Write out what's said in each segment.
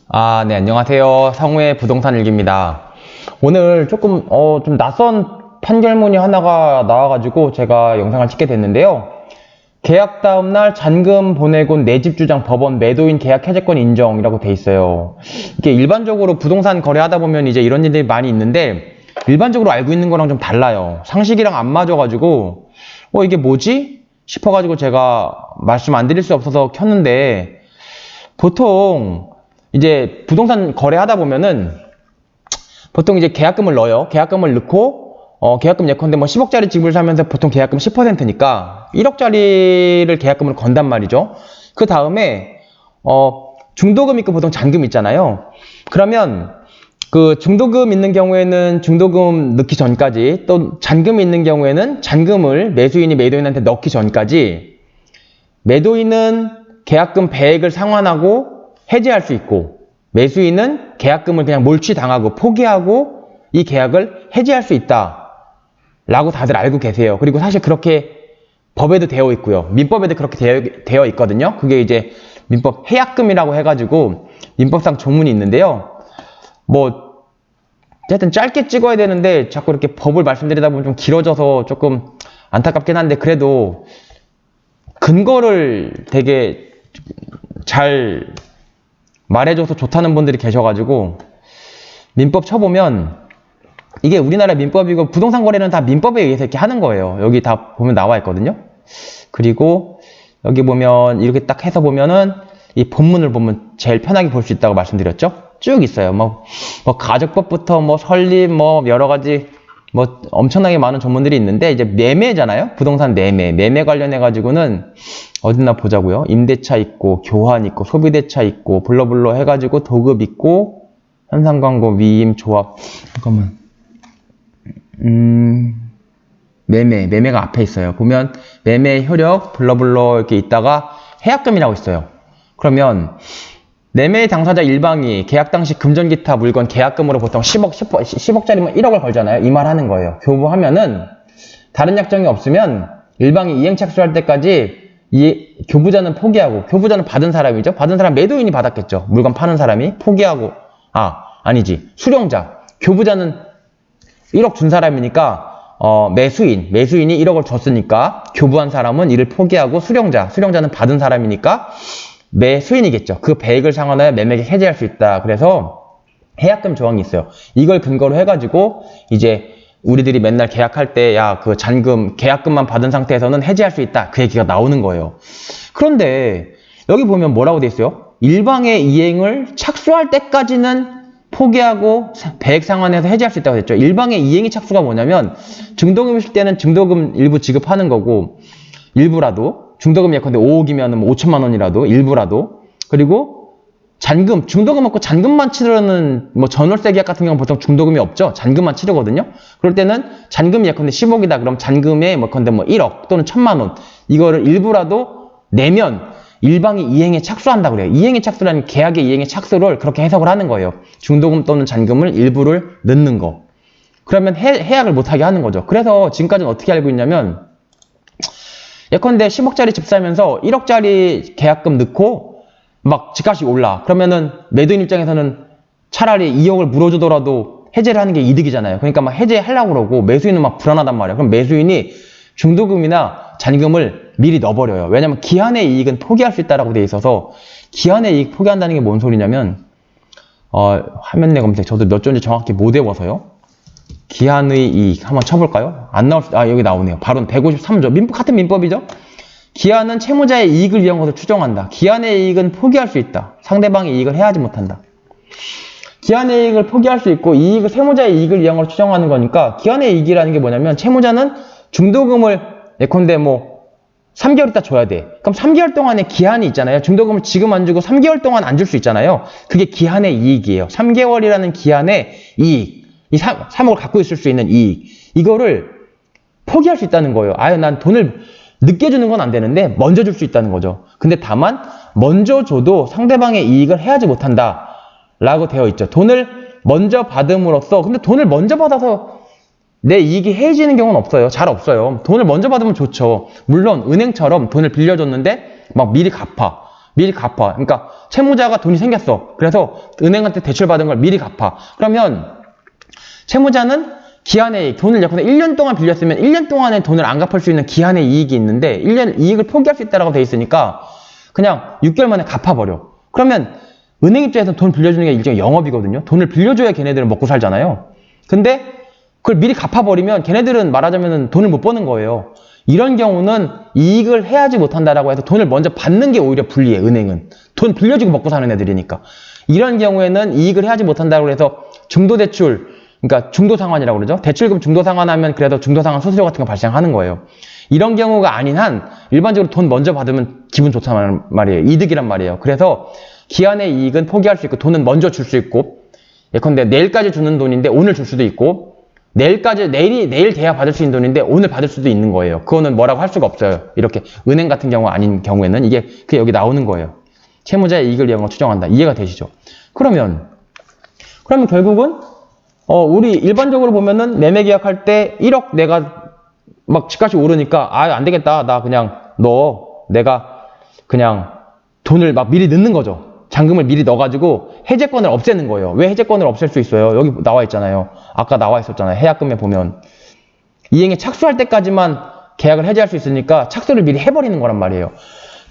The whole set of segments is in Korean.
네, 안녕하세요. 성우의 부동산 일기입니다. 오늘 조금, 좀 낯선 판결문이 하나가 나와가지고 제가 영상을 찍게 됐는데요. 계약 다음날 잔금 보내고 내 집 주장 법원 매도인 계약 해제권 인정이라고 돼 있어요. 이게 일반적으로 부동산 거래하다 보면 이제 이런 일들이 많이 있는데, 일반적으로 알고 있는 거랑 좀 달라요. 상식이랑 안 맞아가지고, 이게 뭐지? 싶어가지고 제가 말씀 안 드릴 수 없어서 켰는데, 보통, 이제 부동산 거래하다 보면은 보통 이제 계약금을 넣어요. 계약금을 넣고 계약금 예컨대 뭐 10억짜리 집을 사면서 보통 계약금 10%니까 1억짜리를 계약금으로 건단 말이죠. 그 다음에 중도금 있고 보통 잔금 있잖아요. 그러면 그 중도금 있는 경우에는 중도금 넣기 전까지, 또 잔금이 있는 경우에는 잔금을 매수인이 매도인한테 넣기 전까지 매도인은 계약금 배액을 상환하고 해지할 수 있고, 매수인은 계약금을 그냥 몰취당하고 포기하고 이 계약을 해지할 수 있다 라고 다들 알고 계세요. 그리고 사실 그렇게 법에도 되어 있고요, 민법에도 그렇게 되어 있거든요. 그게 이제 민법 해약금이라고 해가지고 민법상 조문이 있는데요. 뭐 어쨌든 짧게 찍어야 되는데 자꾸 이렇게 법을 말씀드리다 보면 좀 길어져서 조금 안타깝긴 한데, 그래도 근거를 되게 잘 말해줘서 좋다는 분들이 계셔가지고 민법 쳐보면 이게 우리나라 민법이고, 부동산 거래는 다 민법에 의해서 이렇게 하는 거예요. 여기 다 보면 나와 있거든요. 그리고 여기 보면 이렇게 딱 해서 보면은 이 본문을 보면 제일 편하게 볼 수 있다고 말씀드렸죠. 쭉 있어요. 뭐 가족법부터 뭐 설립 뭐 여러 가지 뭐 엄청나게 많은 조문들이 있는데, 이제 매매잖아요. 부동산 매매 관련해 가지고는 어딨나 보자고요. 임대차 있고, 교환 있고, 소비대차 있고, 블러블러 해가지고 도급 있고, 현상광고, 위임, 조합. 잠깐만. 매매가 앞에 있어요. 보면 매매 효력, 블러블러 이렇게 있다가 해약금이라고 있어요. 그러면 매매 당사자 일방이 계약 당시 금전기타 물건 계약금으로 보통 10억짜리면 1억을 걸잖아요. 이 말 하는 거예요. 교부하면은 다른 약정이 없으면 일방이 이행 착수할 때까지 이 교부자는 포기하고, 교부자는 받은 사람이죠. 받은 사람 매도인이 받았겠죠. 물건 파는 사람이 포기하고, 아니지, 수령자. 교부자는 1억 준 사람이니까 매수인이 1억을 줬으니까 교부한 사람은 이를 포기하고, 수령자는 받은 사람이니까 매수인이겠죠. 그 배액을 상환하여 매매계약 해지할 수 있다. 그래서 해약금 조항이 있어요. 이걸 근거로 해가지고 이제 우리들이 맨날 계약할 때 그 잔금, 계약금만 받은 상태에서는 해지할 수 있다, 그 얘기가 나오는 거예요. 그런데 여기 보면 뭐라고 돼 있어요? 일방의 이행을 착수할 때까지는 포기하고 배액 상환해서 해지할 수 있다고 했죠. 일방의 이행이 착수가 뭐냐면, 중도금 있을 때는 중도금 일부 지급하는 거고, 일부라도 중도금 예컨대 5억이면 뭐 5천만 원이라도 일부라도, 그리고 잔금, 중도금 없고 잔금만 치르는 뭐 전월세 계약 같은 경우는 보통 중도금이 없죠. 잔금만 치르거든요. 그럴 때는 잔금 예컨대 10억이다. 그럼 잔금에 예컨대 뭐 1억 또는 1천만 원, 이거를 일부라도 내면 일방이 이행에 착수한다 그래요. 이행에 착수라는 계약의 이행에 착수를 그렇게 해석을 하는 거예요. 중도금 또는 잔금을 일부를 넣는 거. 그러면 해약을 못하게 하는 거죠. 그래서 지금까지는 어떻게 알고 있냐면, 예컨대 10억짜리 집 살면서 1억짜리 계약금 넣고 막 집값이 올라. 그러면은 매도인 입장에서는 차라리 2억을 물어주더라도 해제를 하는 게 이득이잖아요. 그러니까 막 해제하려고 그러고, 매수인은 막 불안하단 말이에요. 그럼 매수인이 중도금이나 잔금을 미리 넣어버려요. 왜냐면 기한의 이익은 포기할 수 있다라고 돼 있어서. 기한의 이익 포기한다는 게 뭔 소리냐면, 화면 내 검색, 저도 몇 조인지 정확히 못 외워서요. 기한의 이익 한번 쳐볼까요? 안 나올 수, 여기 나오네요. 바로 153조. 같은 민법이죠? 기한은 채무자의 이익을 위한 것을 추정한다. 기한의 이익은 포기할 수 있다. 상대방의 이익을 해하지 못한다. 기한의 이익을 포기할 수 있고, 이익을 채무자의 이익을 위한 것을 추정하는 거니까, 기한의 이익이라는 게 뭐냐면, 채무자는 중도금을 예컨대 뭐 3개월 있다 줘야 돼. 그럼 3개월 동안의 기한이 있잖아요. 중도금을 지금 안 주고 3개월 동안 안 줄 수 있잖아요. 그게 기한의 이익이에요. 3개월이라는 기한의 이익, 이 3억을 갖고 있을 수 있는 이익, 이거를 포기할 수 있다는 거예요. 난 돈을 늦게 주는 건 안 되는데 먼저 줄 수 있다는 거죠. 근데 다만 먼저 줘도 상대방의 이익을 해하지 못한다 라고 되어 있죠. 돈을 먼저 받음으로써, 근데 돈을 먼저 받아서 내 이익이 해지는 경우는 없어요. 잘 없어요. 돈을 먼저 받으면 좋죠. 물론 은행처럼 돈을 빌려줬는데 막 미리 갚아. 미리 갚아. 그러니까 채무자가 돈이 생겼어. 그래서 은행한테 대출받은 걸 미리 갚아. 그러면 채무자는 기한의 돈을 예컨대 1년 동안 빌렸으면 1년 동안에 돈을 안 갚을 수 있는 기한의 이익이 있는데 1년 이익을 포기할 수 있다라고 돼 있으니까 그냥 6개월 만에 갚아버려. 그러면 은행 입장에서 돈 빌려주는 게 일종의 영업이거든요. 돈을 빌려줘야 걔네들은 먹고 살잖아요. 근데 그걸 미리 갚아버리면 걔네들은 말하자면 돈을 못 버는 거예요. 이런 경우는 이익을 해야지 못한다라고 해서 돈을 먼저 받는 게 오히려 불리해. 은행은 돈 빌려주고 먹고 사는 애들이니까. 이런 경우에는 이익을 해야지 못한다고 해서 중도대출, 그러니까 중도상환이라고 그러죠. 대출금 중도상환하면 그래도 중도상환 수수료 같은 거 발생하는 거예요. 이런 경우가 아닌 한 일반적으로 돈 먼저 받으면 기분 좋단 말이에요. 이득이란 말이에요. 그래서 기한의 이익은 포기할 수 있고 돈은 먼저 줄 수 있고, 예컨대 내일까지 주는 돈인데 오늘 줄 수도 있고, 내일 돼야 받을 수 있는 돈인데 오늘 받을 수도 있는 거예요. 그거는 뭐라고 할 수가 없어요. 이렇게 은행 같은 경우 아닌 경우에는 이게 여기 나오는 거예요. 채무자의 이익을 위한 걸 추정한다. 이해가 되시죠? 그러면 결국은 우리 일반적으로 보면은 매매 계약할 때 1억 내가 막 집값이 오르니까 안 되겠다. 나 그냥 내가 그냥 돈을 막 미리 넣는 거죠. 잔금을 미리 넣어가지고 해제권을 없애는 거예요. 왜 해제권을 없앨 수 있어요? 여기 나와 있잖아요. 아까 나와 있었잖아요. 해약금에 보면 이행에 착수할 때까지만 계약을 해제할 수 있으니까 착수를 미리 해버리는 거란 말이에요.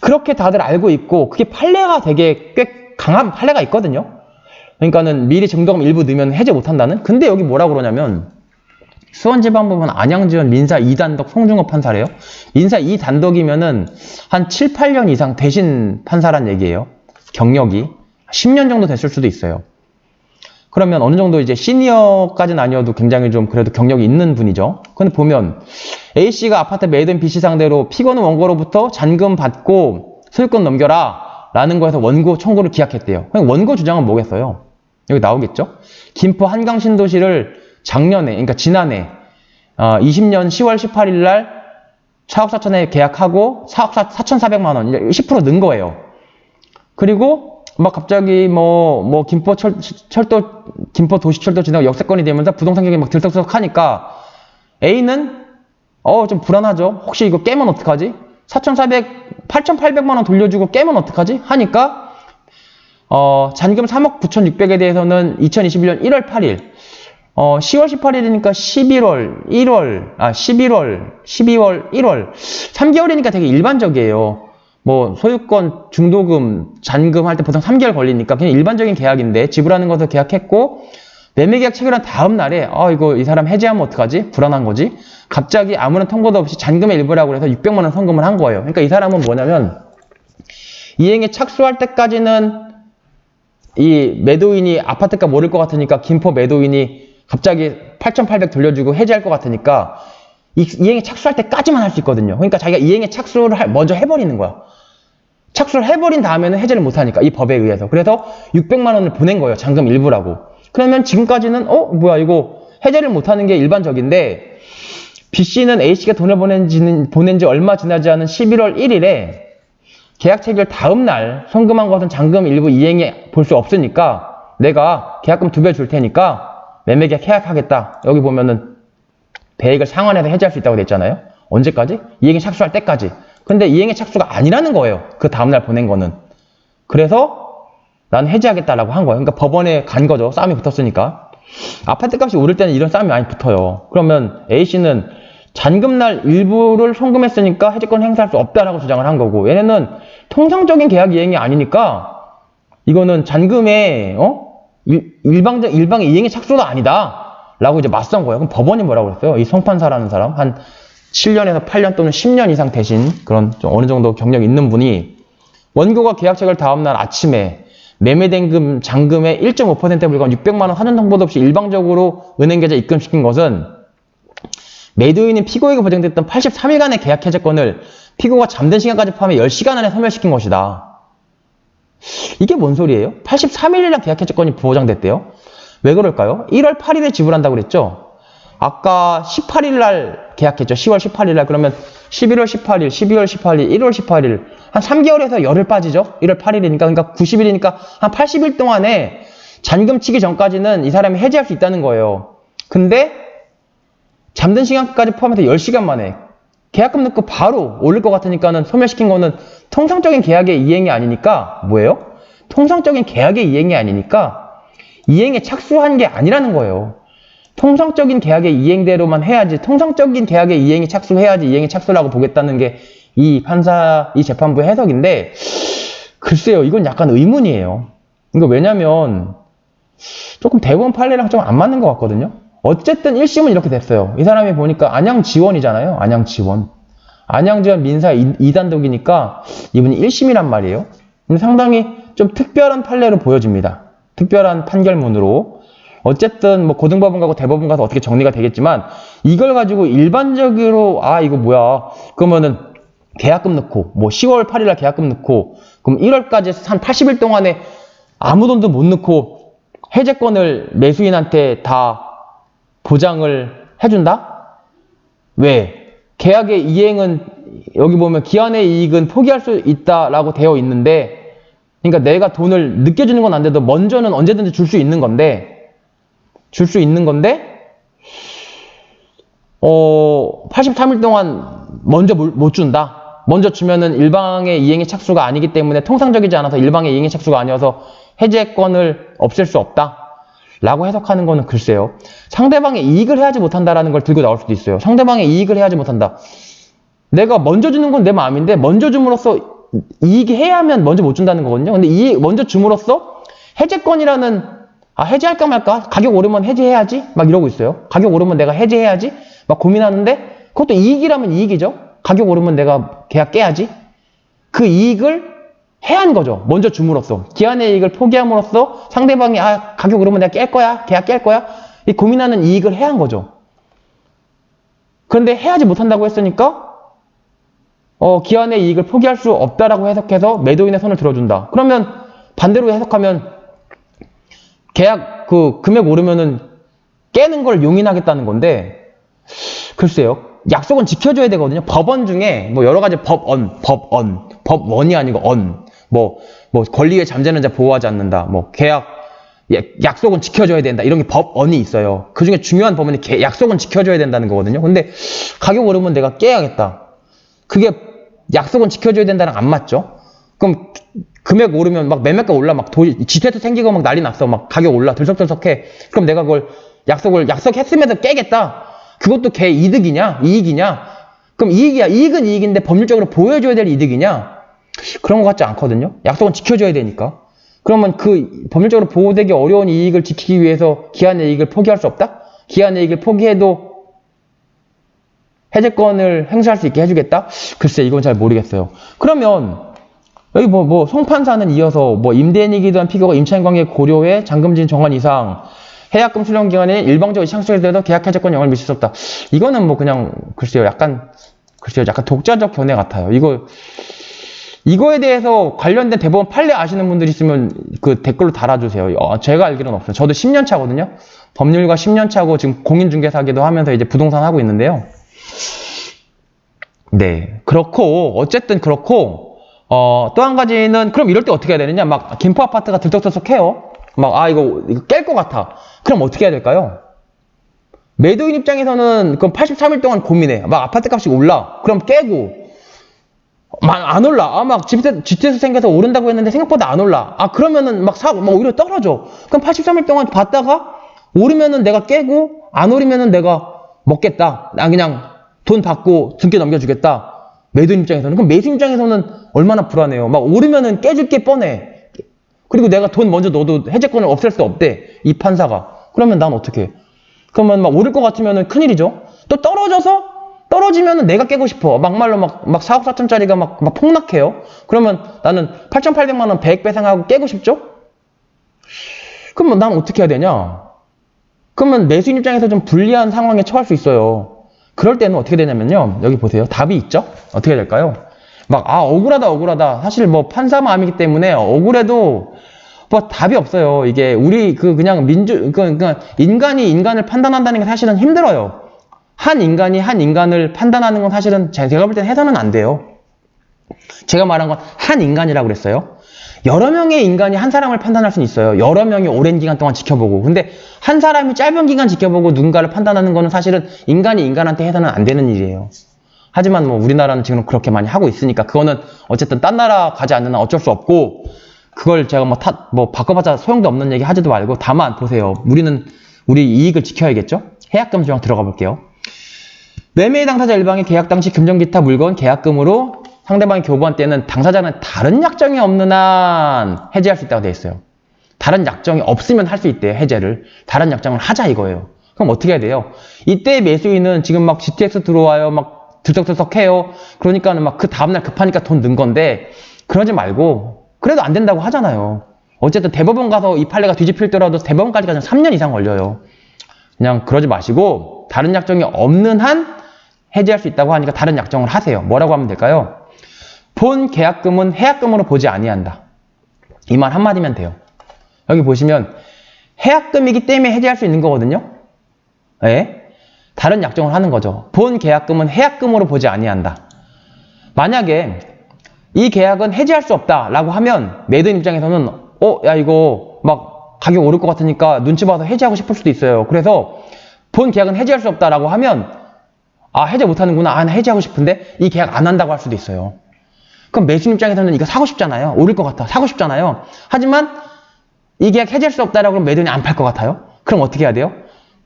그렇게 다들 알고 있고 그게 판례가 되게 꽤 강한 판례가 있거든요. 그러니까는 미리 증거금 일부 넣으면 해제 못한다는. 근데 여기 뭐라고 그러냐면 수원지방법원 안양지원 민사 2단독 송중업 판사래요. 민사 2단독이면은 한 7, 8년 이상 대신 판사란 얘기예요. 경력이 10년 정도 됐을 수도 있어요. 그러면 어느 정도 이제 시니어까지는 아니어도 굉장히 좀 그래도 경력이 있는 분이죠. 근데 보면 A씨가 아파트 매입된 B씨 상대로 피고는 원고로부터 잔금 받고 소유권 넘겨라 라는 거에서 원고 청구를 기각했대요. 그럼 원고 주장은 뭐겠어요? 여기 나오겠죠? 김포 한강신도시를 작년에, 그러니까 지난해 20년 10월 18일 날 4억 4천에 계약하고 4억 4,400만 원 10% 는 거예요. 그리고 막 갑자기 김포 도시철도 지나고 역세권이 되면서 부동산 가격이 막 들썩들썩하니까 A는 좀 불안하죠. 혹시 이거 깨면 어떡하지? 8,800만 원 돌려주고 깨면 어떡하지? 하니까 잔금 3억 9,600에 대해서는 2021년 1월 8일 10월 18일이니까 11월, 12월, 1월 3개월이니까 되게 일반적이에요. 소유권, 중도금, 잔금 할 때 보통 3개월 걸리니까 그냥 일반적인 계약인데 지불하는 것을 계약했고 매매계약 체결한 다음 날에 이거 이 사람 해지하면 어떡하지? 불안한 거지? 갑자기 아무런 통보도 없이 잔금의 일부라고 해서 600만 원 선금을 한 거예요. 그러니까 이 사람은 뭐냐면 이행에 착수할 때까지는 이 매도인이 아파트가 모를 것 같으니까 김포 매도인이 갑자기 8,800 돌려주고 해지할 것 같으니까 이행에 착수할 때까지만 할 수 있거든요. 그러니까 자기가 이행에 착수를 먼저 해버리는 거야. 착수를 해버린 다음에는 해제를 못하니까 이 법에 의해서. 그래서 600만 원을 보낸 거예요. 잔금 일부라고. 그러면 지금까지는 뭐야 이거 해제를 못하는 게 일반적인데 B씨는 A씨가 돈을 보낸 지 얼마 지나지 않은 11월 1일에 계약 체결 다음 날 송금한 것은 잔금 일부 이행에 볼 수 없으니까 내가 계약금 2배 줄 테니까 매매계약 해약하겠다. 여기 보면은 배액을 상환해서 해지할 수 있다고 돼 있잖아요. 언제까지? 이행에 착수할 때까지. 근데 이행에 착수가 아니라는 거예요. 그 다음날 보낸 거는. 그래서 난 해지하겠다라고 한 거예요. 그러니까 법원에 간 거죠. 싸움이 붙었으니까. 아파트 값이 오를 때는 이런 싸움이 많이 붙어요. 그러면 A씨는 잔금날 일부를 송금했으니까 해지권 행사할 수 없다라고 주장을 한 거고 얘네는 통상적인 계약 이행이 아니니까 이거는 잔금의 일방의 이행의 착수도 아니다 라고 이제 맞선 거예요. 그럼 법원이 뭐라고 그랬어요? 이 송판사라는 사람 한 7년에서 8년 또는 10년 이상 되신 그런 좀 어느 정도 경력 있는 분이 원고가 계약 체결 다음날 아침에 매매된 잔금의 1.5%에 불과한 600만 원 사전 통보도 없이 일방적으로 은행 계좌에 입금시킨 것은 매도인인 피고에게 보장됐던 83일간의 계약 해제권을 피고가 잠든 시간까지 포함해 10시간 안에 소멸시킨 것이다. 이게 뭔 소리예요? 83일이랑 계약 해제권이 보장됐대요. 왜 그럴까요? 1월 8일에 지불한다고 그랬죠? 아까 18일 날 계약했죠. 10월 18일 날. 그러면 11월 18일, 12월 18일, 1월 18일. 한 3개월에서 열흘 빠지죠? 1월 8일이니까. 그러니까 90일이니까 한 80일 동안에 잔금 치기 전까지는 이 사람이 해지할 수 있다는 거예요. 근데 잠든 시간까지 포함해서 10시간 만에 계약금 넣고 바로 올릴 것 같으니까는 소멸시킨 거는 통상적인 계약의 이행이 아니니까 뭐예요? 통상적인 계약의 이행이 아니니까 이행에 착수한 게 아니라는 거예요. 통상적인 계약의 이행대로만 해야지, 통상적인 계약의 이행이 착수해야지 이행이 착수라고 보겠다는 게 이 재판부의 해석인데, 글쎄요, 이건 약간 의문이에요. 이거 왜냐면 조금 대법원 판례랑 좀 안 맞는 것 같거든요. 어쨌든 1심은 이렇게 됐어요. 이 사람이 보니까 안양지원이잖아요. 안양지원. 안양지원 민사 2단독이니까 이분이 1심이란 말이에요. 근데 상당히 좀 특별한 판례로 보여집니다. 특별한 판결문으로. 어쨌든 뭐 고등법원 가고 대법원 가서 어떻게 정리가 되겠지만, 이걸 가지고 일반적으로 이거 뭐야, 그러면은 계약금 넣고 뭐 10월 8일날 계약금 넣고 그럼 1월까지 한 80일 동안에 아무 돈도 못 넣고 해제권을 매수인한테 다 보장을 해준다? 왜? 계약의 이행은 여기 보면 기한의 이익은 포기할 수 있다라고 되어 있는데, 그러니까 내가 돈을 늦게 주는 건 안 돼도 먼저는 언제든지 줄 수 있는 건데 83일 동안 먼저 못 준다. 먼저 주면은 일방의 이행의 착수가 아니기 때문에, 통상적이지 않아서 일방의 이행의 착수가 아니어서 해제권을 없앨 수 없다 라고 해석하는 거는 글쎄요, 상대방의 이익을 해야지 못한다라는 걸 들고 나올 수도 있어요. 상대방의 이익을 해야지 못한다. 내가 먼저 주는 건 내 마음인데 먼저 줌으로써 이익이 해야 하면 먼저 못 준다는 거거든요. 근데 먼저 줌으로써 해제권이라는, 해제할까 말까? 가격 오르면 해제해야지? 막 이러고 있어요. 가격 오르면 내가 해제해야지? 막 고민하는데, 그것도 이익이라면 이익이죠. 가격 오르면 내가 계약 깨야지? 그 이익을 해한 거죠. 먼저 줌으로써. 기한의 이익을 포기함으로써 상대방이 가격 오르면 내가 깰 거야? 계약 깰 거야? 이 고민하는 이익을 해한 거죠. 그런데 해야지 못한다고 했으니까 기한의 이익을 포기할 수 없다라고 해석해서 매도인의 손을 들어준다. 그러면 반대로 해석하면 계약 금액 오르면은 깨는 걸 용인하겠다는 건데, 글쎄요. 약속은 지켜줘야 되거든요. 법원 중에 뭐 여러 가지 법원이 아니고 뭐 권리의 잠재는 자 보호하지 않는다. 뭐 약속은 지켜줘야 된다. 이런 게 법원이 있어요. 그 중에 중요한 법원이 약속은 지켜줘야 된다는 거거든요. 근데 가격 오르면 내가 깨야겠다. 그게 약속은 지켜줘야 된다랑 안 맞죠? 그럼 금액 오르면 막 매매가 올라, 막 지태도 생기고 막 난리 났어. 막 가격 올라, 들썩들썩해. 그럼 내가 그걸 약속했음에도 깨겠다. 그것도 걔 이득이냐? 이익이냐? 그럼 이익이야. 이익은 이익인데 법률적으로 보여줘야 될 이득이냐? 그런 것 같지 않거든요. 약속은 지켜줘야 되니까. 그러면 그 법률적으로 보호되기 어려운 이익을 지키기 위해서 기한의 이익을 포기할 수 없다? 기한의 이익을 포기해도 해제권을 행사할 수 있게 해주겠다? 글쎄, 이건 잘 모르겠어요. 그러면 여기 송판사는 이어서 임대인이기에 대한 피고가 임차인 관계 고려해 잔금진 정한 이상 해약금 수령 기간에 일방적으로 창출에 대해서 계약 해제권 영향을 미칠 수 없다. 이거는 그냥 글쎄요, 약간 독자적 견해 같아요. 이거에 대해서 관련된 대법원 판례 아시는 분들 있으면 그 댓글로 달아주세요. 제가 알기로는 없어요. 저도 10년 차거든요. 법률가 10년 차고 지금 공인중개사기도 하면서 이제 부동산 하고 있는데요. 네, 어쨌든 그렇고 또 한 가지는, 그럼 이럴 때 어떻게 해야 되느냐? 막 김포 아파트가 들썩들썩해요. 이거 깰 것 같아. 그럼 어떻게 해야 될까요? 매도인 입장에서는 그럼 83일 동안 고민해. 막 아파트 값이 올라. 그럼 깨고. 안 올라. GTS 생겨서 오른다고 했는데 생각보다 안 올라. 그러면은 오히려 떨어져. 그럼 83일 동안 봤다가 오르면은 내가 깨고, 안 오르면은 내가 먹겠다. 난 그냥 돈 받고 등기 넘겨주겠다. 매도인 입장에서는. 그럼 매수인 입장에서는 얼마나 불안해요. 오르면은 깨질 게 뻔해. 그리고 내가 돈 먼저 넣어도 해제권을 없앨 수 없대, 이 판사가. 그러면 난 어떻게 해? 그러면 오를 것 같으면은 큰일이죠. 또 떨어지면은 내가 깨고 싶어. 막말로 4억 4천짜리가 막 폭락해요. 그러면 나는 8,800만 원 배액 배상하고 깨고 싶죠? 그러면 난 어떻게 해야 되냐? 그러면 매수인 입장에서 좀 불리한 상황에 처할 수 있어요. 그럴 때는 어떻게 되냐면요. 여기 보세요. 답이 있죠? 어떻게 해야 될까요? 억울하다. 사실 판사 마음이기 때문에 억울해도 답이 없어요. 이게 그냥 인간이 인간을 판단한다는 게 사실은 힘들어요. 한 인간이 한 인간을 판단하는 건 사실은 제가 볼 땐 해서는 안 돼요. 제가 말한 건 한 인간이라고 그랬어요. 여러 명의 인간이 한 사람을 판단할 수는 있어요. 여러 명이 오랜 기간 동안 지켜보고. 근데 한 사람이 짧은 기간 지켜보고 누군가를 판단하는 거는 사실은 인간이 인간한테 해서는 안 되는 일이에요. 하지만 뭐 우리나라는 지금 그렇게 많이 하고 있으니까 그거는 어쨌든 딴 나라 가지 않는 한 어쩔 수 없고 그걸 제가 뭐 바꿔봤자 소용도 없는 얘기 하지도 말고 다만 보세요. 우리는 우리 이익을 지켜야겠죠? 해약금 조항 들어가 볼게요. 매매 당사자 일방이 계약 당시 금전 기타 물건 계약금으로 상대방이 교부한 때는 당사자는 다른 약정이 없는 한 해지할 수 있다고 되어 있어요. 다른 약정이 없으면 할 수 있대요. 해제를. 다른 약정을 하자 이거예요. 그럼 어떻게 해야 돼요? 이때 매수인은 지금 막 GTX 들어와요. 막 들썩들썩해요. 그러니까는 막 그 다음날 급하니까 돈 넣은 건데 그러지 말고 그래도 안 된다고 하잖아요. 어쨌든 대법원 가서 이 판례가 뒤집힐더라도 대법원까지 가면 3년 이상 걸려요. 그냥 그러지 마시고 다른 약정이 없는 한 해지할 수 있다고 하니까 다른 약정을 하세요. 뭐라고 하면 될까요? 본 계약금은 해약금으로 보지 아니한다. 이 말 한마디면 돼요. 여기 보시면 해약금이기 때문에 해지할 수 있는 거거든요. 예? 다른 약정을 하는 거죠. 본 계약금은 해약금으로 보지 아니한다. 만약에 이 계약은 해지할 수 없다라고 하면 매도인 입장에서는 야 이거 막 가격 오를 것 같으니까 눈치 봐서 해지하고 싶을 수도 있어요. 그래서 본 계약은 해지할 수 없다라고 하면 해지 못하는구나. 나 해지하고 싶은데 이 계약 안 한다고 할 수도 있어요. 그럼 매수인 입장에서는 이거 사고 싶잖아요. 오를 것 같아. 사고 싶잖아요. 하지만 이 계약 해지할 수 없다라고 하면 매도인이 안 팔 것 같아요. 그럼 어떻게 해야 돼요?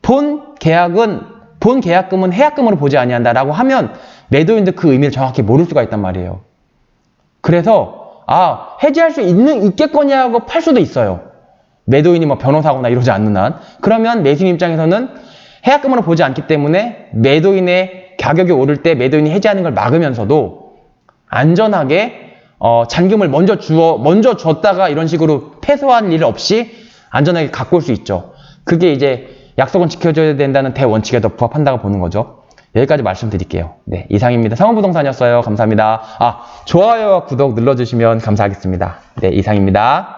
본 계약금은 해약금으로 보지 아니한다라고 하면 매도인도 그 의미를 정확히 모를 수가 있단 말이에요. 그래서 해지할 수 있겠거냐고 팔 수도 있어요. 매도인이 뭐 변호사거나 이러지 않는 한. 그러면 매수인 입장에서는 해약금으로 보지 않기 때문에 매도인의 가격이 오를 때 매도인이 해지하는 걸 막으면서도 안전하게 잔금을 먼저 줬다가 이런 식으로 패소할 일 없이 안전하게 갖고 올 수 있죠. 그게 이제 약속은 지켜줘야 된다는 대원칙에 더 부합한다고 보는 거죠. 여기까지 말씀드릴게요. 네, 이상입니다. 상호부동산이었어요. 감사합니다. 좋아요와 구독 눌러주시면 감사하겠습니다. 네, 이상입니다.